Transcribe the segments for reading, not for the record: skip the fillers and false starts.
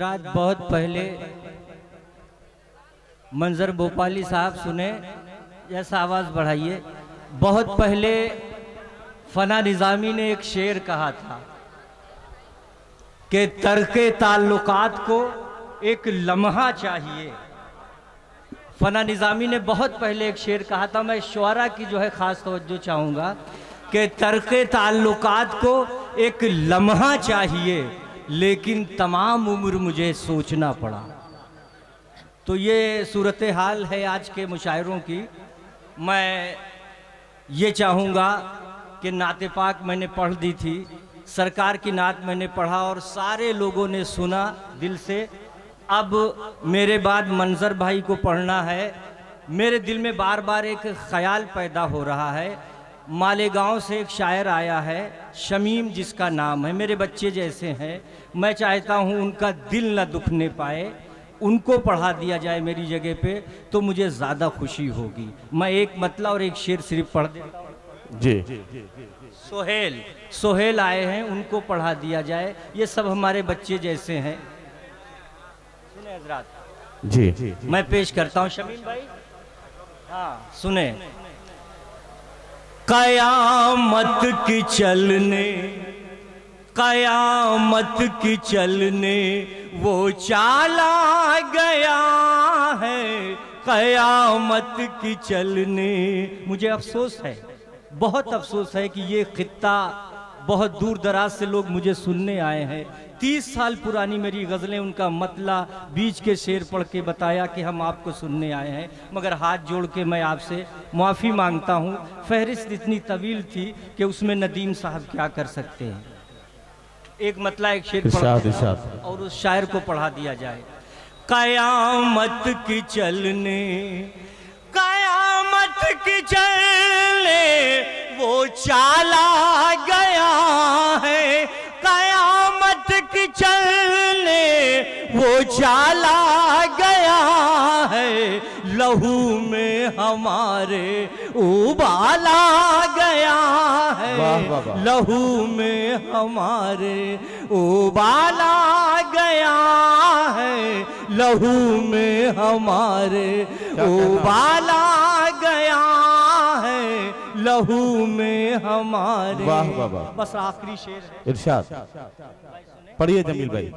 हजरात, बहुत पहले मंजर भोपाली साहब सुने, जैसा आवाज़ बढ़ाइए। बहुत पहले फना निज़ामी ने एक शेर कहा था कि तर्के ताल्लुकात को एक लम्हा चाहिए। फना निज़ामी ने बहुत पहले एक शेर कहा था। मैं शुआरा की जो है ख़ास तवज्जो चाहूँगा कि तर्के ताल्लुकात को एक लम्हा चाहिए, लेकिन तमाम उम्र मुझे सोचना पड़ा। तो ये सूरत हाल है आज के मुशायरों की। मैं ये चाहूँगा कि नाते पाक मैंने पढ़ दी थी, सरकार की नात मैंने पढ़ा और सारे लोगों ने सुना दिल से। अब मेरे बाद मंजर भाई को पढ़ना है। मेरे दिल में बार बार एक ख्याल पैदा हो रहा है। मालेगांव से एक शायर आया है, शमीम जिसका नाम है, मेरे बच्चे जैसे हैं। मैं चाहता हूँ उनका दिल न दुखने पाए, उनको पढ़ा दिया जाए मेरी जगह पे, तो मुझे ज़्यादा खुशी होगी। मैं एक मतला और एक शेर सिर्फ पढ़ देता हूँ जी। सोहेल आए हैं, उनको पढ़ा दिया जाए। ये सब हमारे बच्चे जैसे हैं। सुने हजरात जी, मैं पेश करता हूँ शमीम भाई। हाँ सुने। कयामत की चलने, कयामत की चलने वो चाला गया है, कयामत की चलने। मुझे अफसोस है, बहुत अफसोस है कि ये खित्ता बहुत दूर दराज से लोग मुझे सुनने आए हैं। 30 साल पुरानी मेरी गज़लें, उनका मतला बीच के शेर पढ़ के बताया कि हम आपको सुनने आए हैं। मगर हाथ जोड़ के मैं आपसे माफ़ी मांगता हूँ, फहरिस्त इतनी तवील थी कि उसमें नदीम साहब क्या कर सकते हैं। एक मतला एक शेर पढ़ और उस शायर को पढ़ा दिया जाए। कयामत की चलने, कयामत की चलने वो चाला गया है, कयामत की चलने वो चाला गया है, लहू में हमारे उबाला गया है, लहू में हमारे उबाला गया है, लहू में हमारे उबाला गया है, लहू में हमारे। वाह वाह वाह। बस आखिरी शेर है। इरशाद पढ़िए जमील भाई,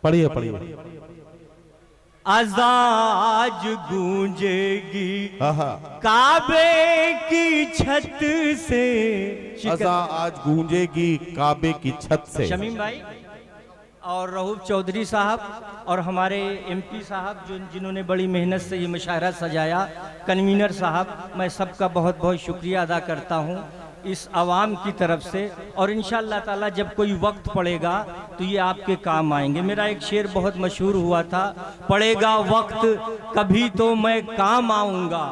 पढ़िए पढ़िए। अज़ाज गूंजेगी काबे की छत से, अज़ा आज गूंजेगी काबे की छत से। शमीम भाई और रहूब चौधरी साहब और हमारे एमपी साहब जिन्होंने बड़ी मेहनत से ये मुशायरा सजाया, कन्वीनर साहब, मैं सबका बहुत बहुत शुक्रिया अदा करता हूँ इस आवाम की तरफ से। और इंशाअल्लाह ताला जब कोई वक्त पड़ेगा तो ये आपके काम आएंगे। मेरा एक शेर बहुत मशहूर हुआ था, पड़ेगा वक्त कभी तो मैं काम आऊँगा,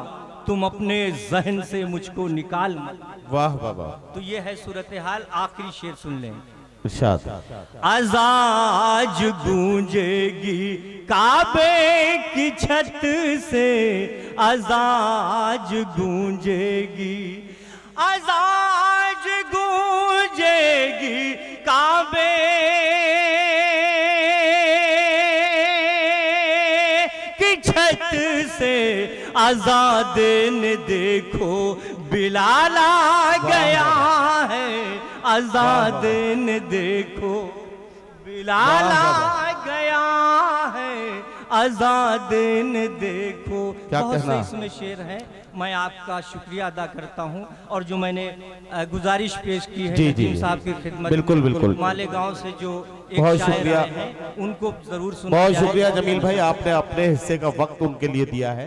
तुम अपने जहन से मुझको निकाल मत। वाह वाह वाह। तो ये है सूरत हाल। आखिरी शेर सुन लें। अज़ाज गूंजेगी काबे की छत से, अज़ाज गूंजेगी, अज़ाज गूंजेगी काबे की छत से, आज़ाद ने देखो बिलाला गया है, आज़ाद ने देखो बिलाला गया है, आज़ाद ने देखो। बहुत से इसमें शेर है। मैं आपका शुक्रिया अदा करता हूं और जो मैंने गुजारिश पेश की है नदीम साहब की खिदमत, बिल्कुल बिल्कुल, मालेगांव से जो एक बहुत शायर शुक्रिया हैं उनको जरूर सुना। बहुत शुक्रिया जमील भाई, आपने अपने हिस्से का वक्त उनके लिए दिया है।